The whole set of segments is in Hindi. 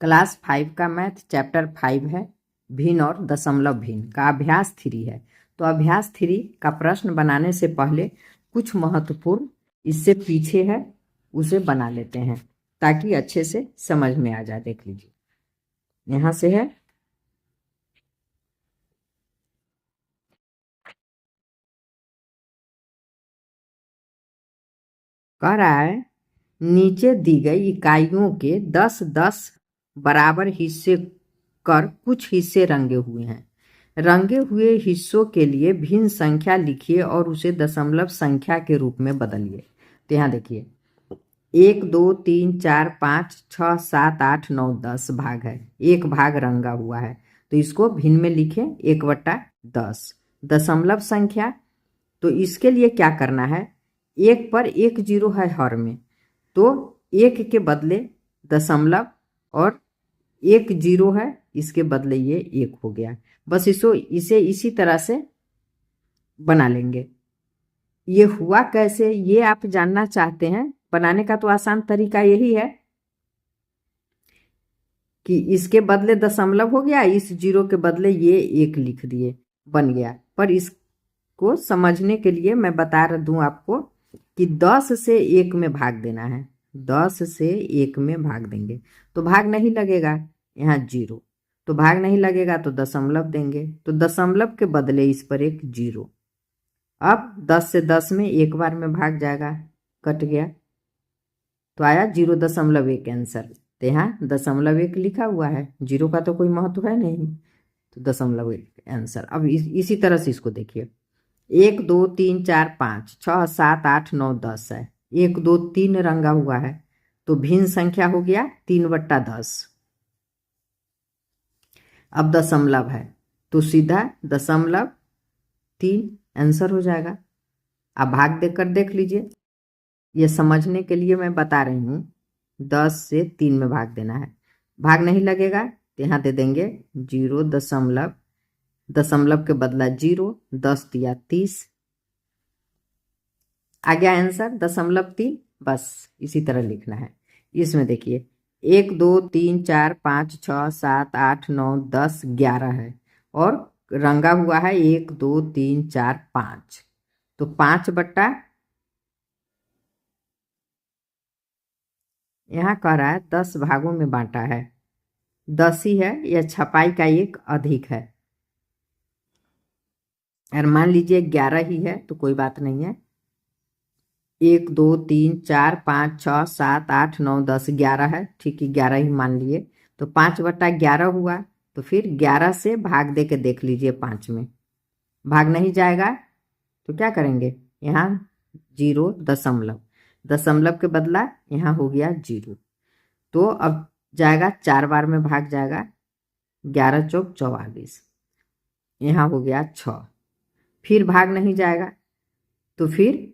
क्लास 5 का मैथ चैप्टर 5 है, भिन्न और दशमलव भिन्न का अभ्यास 3 है। तो अभ्यास 3 का प्रश्न बनाने से पहले कुछ महत्वपूर्ण इससे पीछे है उसे बना लेते हैं ताकि अच्छे से समझ में आ जाए। देख लीजिए, यहाँ से है कह रहा है नीचे दी गई इकाइयों के 10-10 बराबर हिस्से कर कुछ हिस्से रंगे हुए हैं। रंगे हुए हिस्सों के लिए भिन्न संख्या लिखिए और उसे दशमलव संख्या के रूप में बदलिए। तो यहाँ देखिए 1 2 3 4 5 6 7 8 9 10 भाग है, एक भाग रंगा हुआ है तो इसको भिन्न में लिखें 1/10। दशमलव संख्या, तो इसके लिए क्या करना है, एक पर एक जीरो है हर में, तो एक के बदले दशमलव और एक जीरो है, इसके बदले ये एक हो गया। बस इसे इसी तरह से बना लेंगे। ये हुआ कैसे, ये आप जानना चाहते हैं। बनाने का तो आसान तरीका यही है कि इसके बदले दशमलव हो गया, इस जीरो के बदले ये एक लिख दिए, बन गया। पर इसको समझने के लिए मैं बता दूं आपको कि 10 से 1 में भाग देना है। 10 से 1 में भाग देंगे तो भाग नहीं लगेगा, यहाँ जीरो, तो भाग नहीं लगेगा तो दशमलव देंगे, तो दशमलव के बदले इस पर एक जीरो। अब 10 से 10 में एक बार में भाग जाएगा, कट गया तो आया 0.1 आंसर। तो यहाँ 0.1 लिखा हुआ है, जीरो का तो कोई महत्व है नहीं, तो 0.1 आंसर। अब इसी तरह से इसको देखिए 1 2 3 4 5 6 7 8 9 10 है, 1 2 3 रंगा हुआ है तो भिन्न संख्या हो गया 3/10। अब दशमलव है तो सीधा 0.3 आंसर हो जाएगा। अब भाग देकर देख लीजिए, ये समझने के लिए मैं बता रही हूँ। 10 से 3 में भाग देना है, भाग नहीं लगेगा तो यहाँ दे देंगे 0 दशमलव, दशमलव के बदला 0, 10 दिया 30, आ गया आंसर 0.3। बस इसी तरह लिखना है। इसमें देखिए 1 2 3 4 5 6 7 8 9 10 11 है और रंगा हुआ है 1 2 3 4 5, तो 5 बट्टा, यहाँ कह रहा है 10 भागों में बांटा है, 10 ही है, यह छपाई का एक अधिक है। अगर मान लीजिए 11 ही है तो कोई बात नहीं है, 1 2 3 4 5 6 7 8 9 10 11 है, ठीक है 11 ही मान लिए, तो 5/11 हुआ। तो फिर 11 से भाग दे के देख लीजिए, 5 में भाग नहीं जाएगा तो क्या करेंगे, यहाँ 0 दशमलव, दशमलव के बदला यहाँ हो गया 0, तो अब जाएगा 4 बार में भाग जाएगा, 11 चौक 44, यहाँ हो गया 6, फिर भाग नहीं जाएगा तो फिर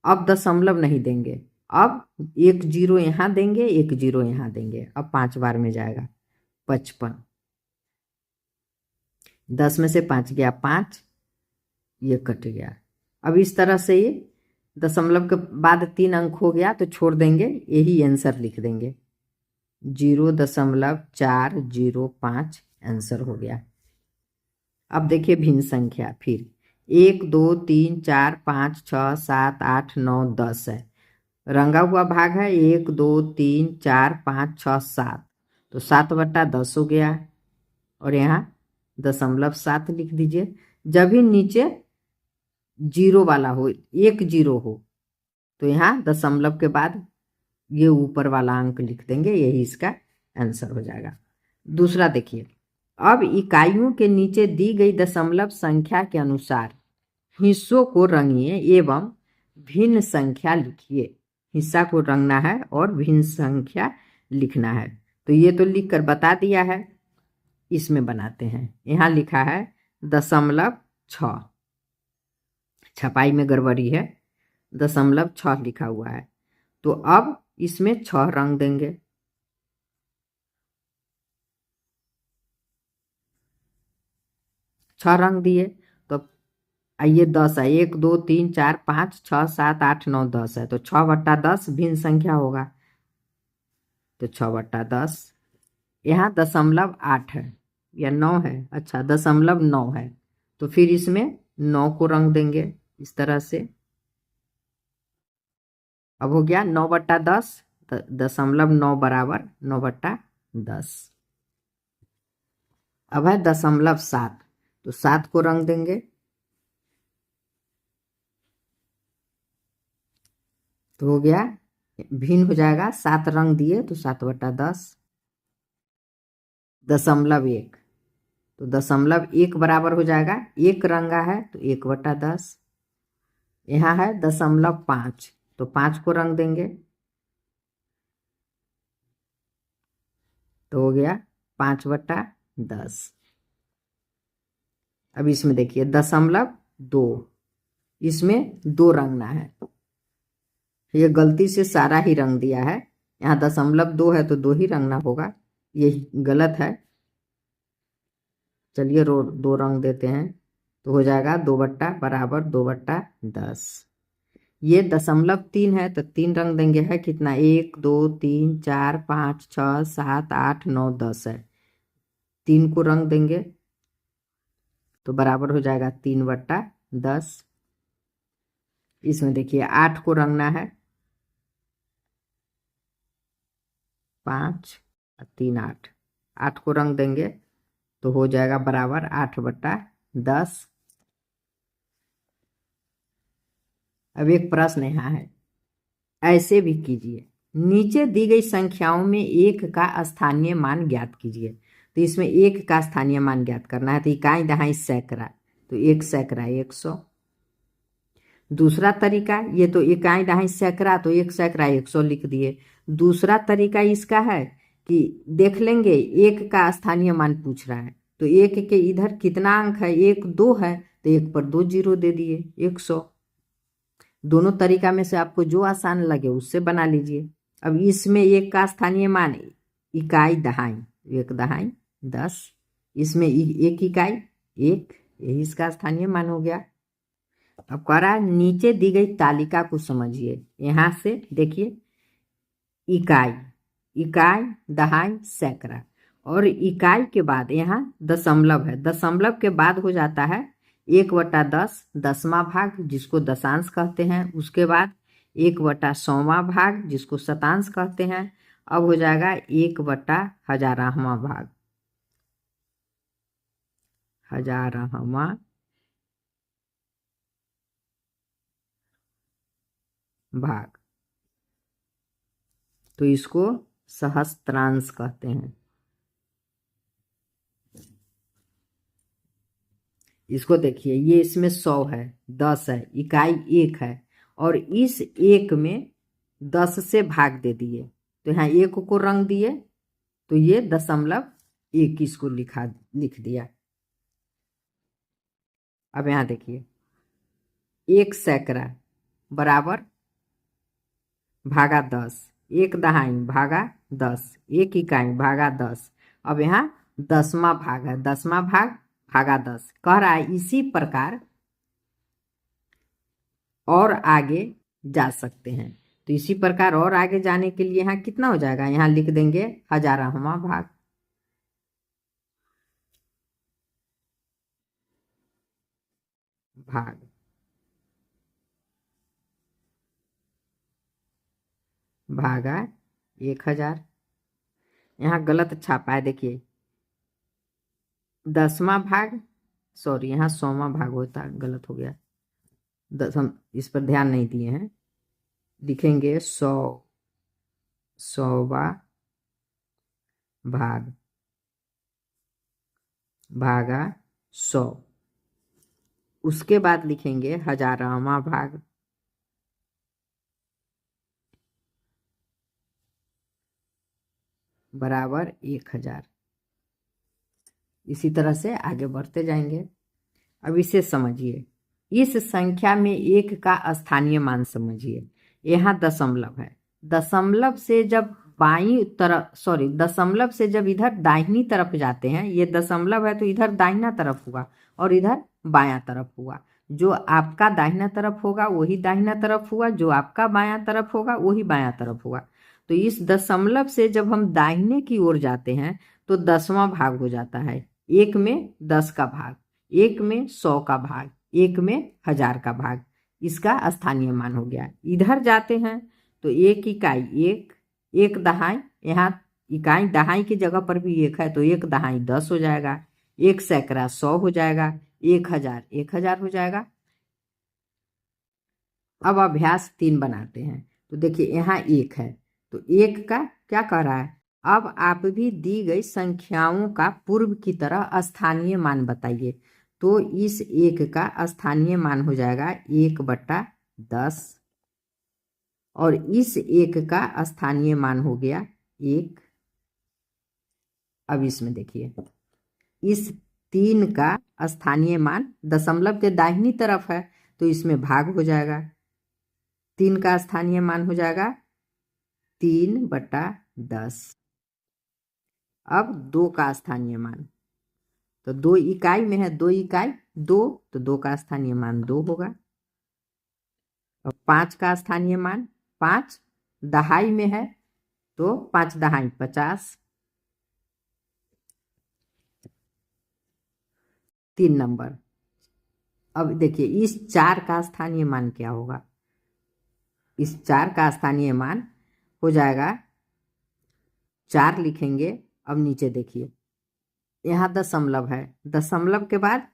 अब दशमलव नहीं देंगे, अब एक जीरो यहाँ देंगे, एक जीरो यहाँ देंगे, अब 5 बार में जाएगा 55, 10 में से 5 गया 5, ये कट गया। अब इस तरह से ये दशमलव के बाद 3 अंक हो गया तो छोड़ देंगे, यही आंसर लिख देंगे 0.405 आंसर हो गया। अब देखिए भिन्न संख्या, फिर 1 2 3 4 5 6 7 8 9 10 है, रंगा हुआ भाग है 1 2 3 4 5 6 7, तो 7/10 हो गया और यहाँ 0.7 लिख दीजिए। जब भी नीचे जीरो वाला हो, एक जीरो हो, तो यहाँ दशमलव के बाद ये ऊपर वाला अंक लिख देंगे, यही इसका आंसर हो जाएगा। दूसरा देखिए, अब इकाइयों के नीचे दी गई दशमलव संख्या के अनुसार हिस्सों को रंगिए एवं भिन्न संख्या लिखिए। हिस्सा को रंगना है और भिन्न संख्या लिखना है, तो ये तो लिख कर बता दिया है, इसमें बनाते हैं। यहाँ लिखा है 0.6, छपाई में गड़बड़ी है, 0.6 लिखा हुआ है, तो अब इसमें 6 रंग देंगे, छह रंग दिए तो आइए 10 है, 1 2 3 4 5 6 7 8 9 10 है, तो 6/10 भिन्न संख्या होगा, तो 6/10 यहाँ 0.8 है या 9 है, अच्छा 0.9 है, तो फिर इसमें 9 को रंग देंगे इस तरह से। अब हो गया 9/10, 0.9 बराबर 9/10। अब है 0.7, तो 7 को रंग देंगे, तो हो गया भिन्न हो जाएगा, 7 रंग दिए तो 7/10। 0.1, तो 0.1 बराबर हो जाएगा, 1 रंगा है तो 1/10। यहाँ है 0.5, तो 5 को रंग देंगे, तो हो गया 5/10। अब इसमें देखिए 0.2, इसमें 2 रंगना है, ये गलती से सारा ही रंग दिया है, यहाँ 0.2 है तो 2 ही रंगना होगा, ये गलत है। चलिए 2 रंग देते हैं, तो हो जाएगा 2/10। ये 0.3 है तो 3 रंग देंगे, है कितना, 1 2 3 4 5 6 7 8 9 10 है, 3 को रंग देंगे तो बराबर हो जाएगा 3/10। इसमें देखिए 8 को रंगना है, 5 और 3 8, 8 को रंग देंगे तो हो जाएगा बराबर 8/10। अब एक प्रश्न यहाँ है, ऐसे भी कीजिए, नीचे दी गई संख्याओं में एक का स्थानीय मान ज्ञात कीजिए। तो इसमें एक का स्थानीय मान ज्ञात करना है, तो इकाई दहाई सैकड़ा, तो 1 सैकड़ा 100। दूसरा तरीका, ये तो इकाई दहाई सैकड़ा, तो 1 सैकड़ा 100 लिख दिए। दूसरा तरीका इसका है कि देख लेंगे, एक का स्थानीय मान पूछ रहा है, तो एक के इधर कितना अंक है, 1 2 है, तो 1 पर 2 जीरो दे दिए 100। दोनों तरीका में से आपको जो आसान लगे उससे बना लीजिए। अब इसमें एक का स्थानीय मान इकाई दहाई, 1 दहाई 10, इसमें एक इकाई 1, यही इसका स्थानीय मान हो गया। अब कह रहा है नीचे दी गई तालिका को समझिए, यहां से देखिए, इकाई इकाई दहाई सैकड़ा, और इकाई के बाद यहाँ दशमलव है, दशमलव के बाद हो जाता है 1/10 दसवां भाग, जिसको दशांश कहते हैं, उसके बाद 1/100वां भाग, जिसको शतांश कहते हैं। अब हो जाएगा 1/1000वां भाग, 1000वां भाग, तो इसको सहस्त्रांश कहते हैं। इसको देखिए, ये इसमें 100 है, 10 है, इकाई 1 है, और इस 1 में 10 से भाग दे दिए, तो यहाँ 1 को रंग दिए, तो ये 0.21 को लिख दिया। अब यहाँ देखिए, 1 सैकड़ा बराबर भागा 10, 1 दहाई भागा 10, 1 इकाई भागा 10। अब यहाँ 10वां भाग है, 10वां भाग भागा 10, कह रहा है इसी प्रकार और आगे जा सकते हैं। तो इसी प्रकार और आगे जाने के लिए यहाँ कितना हो जाएगा, यहाँ लिख देंगे 1000वां भाग। भाग भागा 1000, यहाँ गलत छापा है, देखिए 10वां भाग, सॉरी यहाँ 100वां भाग होता, गलत हो गया, हम इस पर ध्यान नहीं दिए हैं, लिखेंगे 100वां भाग भागा 100, उसके बाद लिखेंगे 1000वां भाग बराबर 1000। इसी तरह से आगे बढ़ते जाएंगे। अब इसे समझिए, इस संख्या में एक का स्थानीय मान समझिए, यहाँ दशमलव है, दशमलव से जब बाईं तरफ, सॉरी दशमलव से जब इधर दाहिनी तरफ जाते हैं, ये दशमलव है तो इधर दाहिना तरफ हुआ और इधर बायां तरफ हुआ, जो आपका दाहिना तरफ होगा वही दाहिना तरफ हुआ, जो आपका बायां तरफ होगा वही बायां तरफ हुआ। तो इस दशमलव से जब हम दाहिने की ओर जाते हैं तो 10वां भाग हो जाता है। 1 में 10 का भाग, 1 में 100 का भाग, 1 में 1000 का भाग, इसका स्थानीय मान हो गया। इधर जाते हैं तो 1 इकाई 1, 1 दहाई, यहाँ इकाई दहाई की जगह पर भी 1 है तो 1 दहाई 10 हो जाएगा, 1 सैकड़ा 100 हो जाएगा, 1000 1000 हो जाएगा। अब अभ्यास 3 बनाते हैं। तो देखिए यहाँ 1 है तो 1 का क्या कह रहा है, अब आप भी दी गई संख्याओं का पूर्व की तरह स्थानीय मान बताइए। तो इस 1 का स्थानीय मान हो जाएगा 1/10 और इस 1 का स्थानीय मान हो गया 1। अब इसमें देखिए इस 3 का स्थानीय मान दशमलव के दाहिनी तरफ है तो इसमें भाग हो जाएगा। 3 का स्थानीय मान हो जाएगा 3/10। अब 2 का स्थानीय मान, तो 2 इकाई में है, 2 इकाई 2 तो 2 का स्थानीय मान 2 होगा। और 5 का स्थानीय मान 5 दहाई में है तो 5 दहाई 50। 3 नंबर। अब देखिए इस 4 का स्थानीय मान क्या होगा, इस 4 का स्थानीय मान हो जाएगा 4 लिखेंगे। अब नीचे देखिए यहाँ दशमलव है, दशमलव के बाद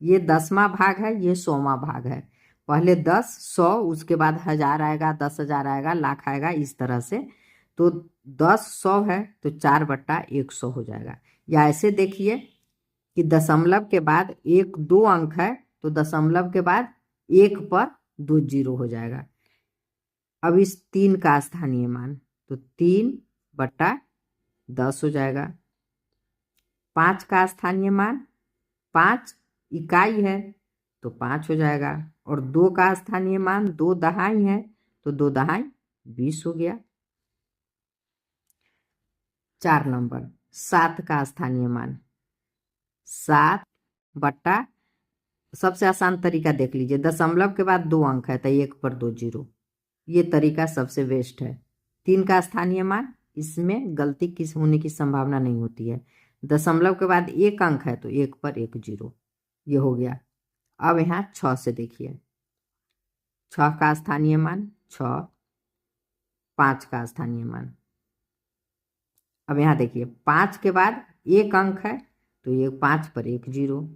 ये 10वां भाग है, ये 100वां भाग है। पहले 10 100 उसके बाद 1000 आएगा, 10,000 आएगा, लाख आएगा, इस तरह से। तो 10 100 है तो 4/100 हो जाएगा। या ऐसे देखिए कि दशमलव के बाद 1 2 अंक है तो दशमलव के बाद 1 पर 2 जीरो हो जाएगा। अब इस 3 का स्थानीय मान तो 3/10 हो जाएगा। 5 का स्थानीय मान 5 इकाई है तो 5 हो जाएगा। और 2 का स्थानीय मान 2 दहाई है तो 2 दहाई 20 हो गया। 4 नंबर 7 का स्थानीय मान 7/, सबसे आसान तरीका देख लीजिए, दशमलव के बाद 2 अंक है तो 1 पर 2 जीरो, ये तरीका सबसे बेस्ट है। 3 का स्थानीय मान, इसमें गलती किस होने की संभावना नहीं होती है। दशमलव के बाद 1 अंक है तो 1 पर 1 जीरो, ये हो गया। अब यहाँ 6 से देखिए, 6 का स्थानीय मान 6, 5 का स्थानीय मान। अब यहाँ देखिए 5 के बाद 1 अंक है तो ये 5 पर 1 जीरो।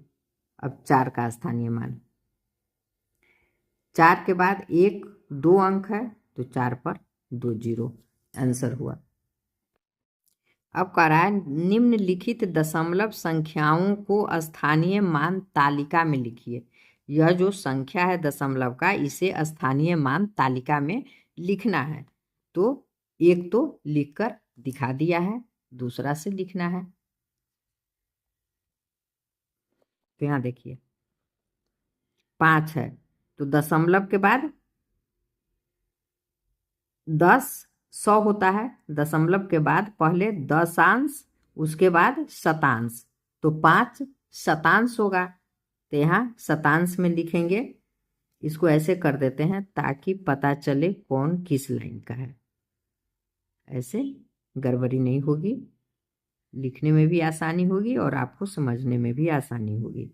अब 4 का स्थानीय मान, 4 के बाद 1 2 अंक है तो 4 पर 2 जीरो, आंसर हुआ। अब कह रहा है निम्नलिखित दशमलव संख्याओं को स्थानीय मान तालिका में लिखिए। यह जो संख्या है दशमलव का, इसे स्थानीय मान तालिका में लिखना है। तो एक तो लिखकर दिखा दिया है, दूसरा से लिखना है। तो यहाँ देखिए 5 है तो दशमलव के बाद 10 100 होता है, दशमलव के बाद पहले दशांश उसके बाद शतांश, तो 5 शतांश होगा। तो यहाँ शतांश में लिखेंगे, इसको ऐसे कर देते हैं ताकि पता चले कौन किस लाइन का है, ऐसे गड़बड़ी नहीं होगी, लिखने में भी आसानी होगी और आपको समझने में भी आसानी होगी।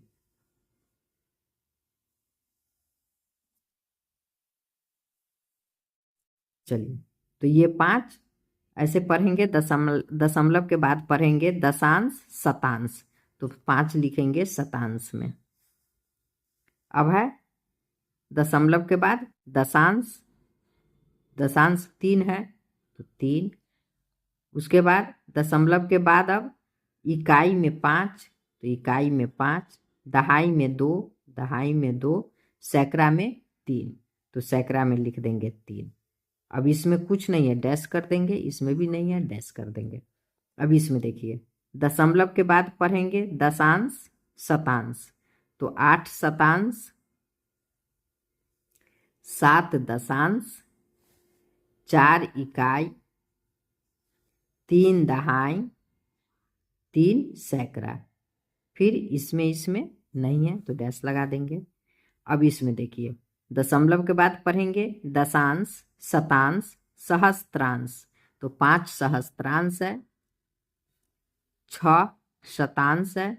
चलिए तो ये 5 ऐसे पढ़ेंगे, दशमलव के बाद पढ़ेंगे दशांश शतांश, तो 5 लिखेंगे शतांश में। अब है दशमलव के बाद दशांश, दशांश 3 है तो 3, उसके बाद दशमलव के बाद अब इकाई में 5 तो इकाई में 5, दहाई में 2, दहाई में 2, सैकड़ा में 3 तो सैकड़ा में लिख देंगे 3। अब इसमें कुछ नहीं है, डैश कर देंगे, इसमें भी नहीं है, डैश कर देंगे। अब इसमें देखिए दशमलव के बाद पढ़ेंगे दशांश शतांश, तो 8 शतांश, 7 दशांश, 4 इकाई, 3 दहाई, 3 सैकड़ा। फिर इसमें नहीं है तो डैश लगा देंगे। अब इसमें देखिए दशमलव के बाद पढ़ेंगे दशांश शतांश सहस्त्रांश, तो 5 सहस्त्रांश है, 6 शतांश है,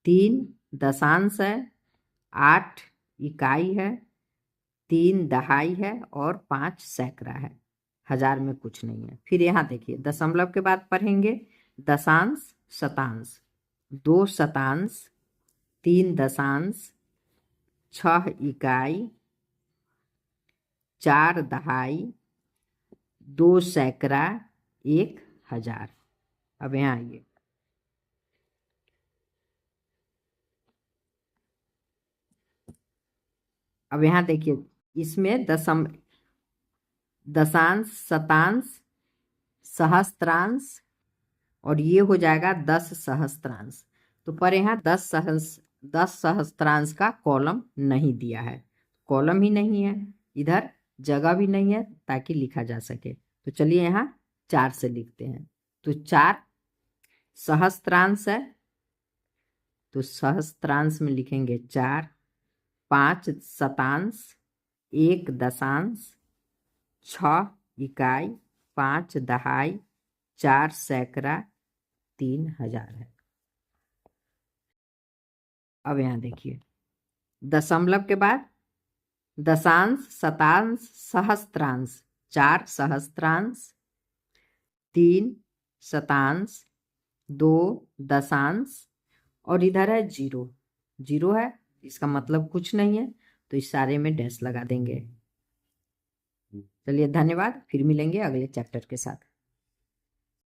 3 दशांश है, 8 इकाई है, 3 दहाई है और 5 सैकड़ा है। हजार में कुछ नहीं है। फिर यहाँ देखिए दशमलव के बाद पढ़ेंगे दशांश शतांश, 2 शतांश, 3 दशांश, 6 इकाई, 4 दहाई, 2 सैकड़ा, 1 हजार। अब यहाँ आइए, अब यहाँ देखिए इसमें दशांश, शतांश, सहस्त्रांश और ये हो जाएगा 10 सहस्त्रांश। तो पर यहाँ 10 सहस्त्रांश का कॉलम नहीं दिया है, कॉलम ही नहीं है, इधर जगह भी नहीं है ताकि लिखा जा सके। तो चलिए यहाँ 4 से लिखते हैं। तो 4 सहस्त्रांश है, तो सहस्त्रांश में लिखेंगे 4, 5 शतांश, 1 दशांश, 6 इकाई, 5 दहाई, 4 सैकड़ा, 3 हजार है। अब यहाँ देखिए दशमलव के बाद दशांश, शतांश, सहस्त्रांश, 4 सहस्त्रांश, 3 शतांश, 2 दशांश और इधर है 0, 0 है, इसका मतलब कुछ नहीं है, तो इस सारे में डैश लगा देंगे। चलिए धन्यवाद, फिर मिलेंगे अगले चैप्टर के साथ।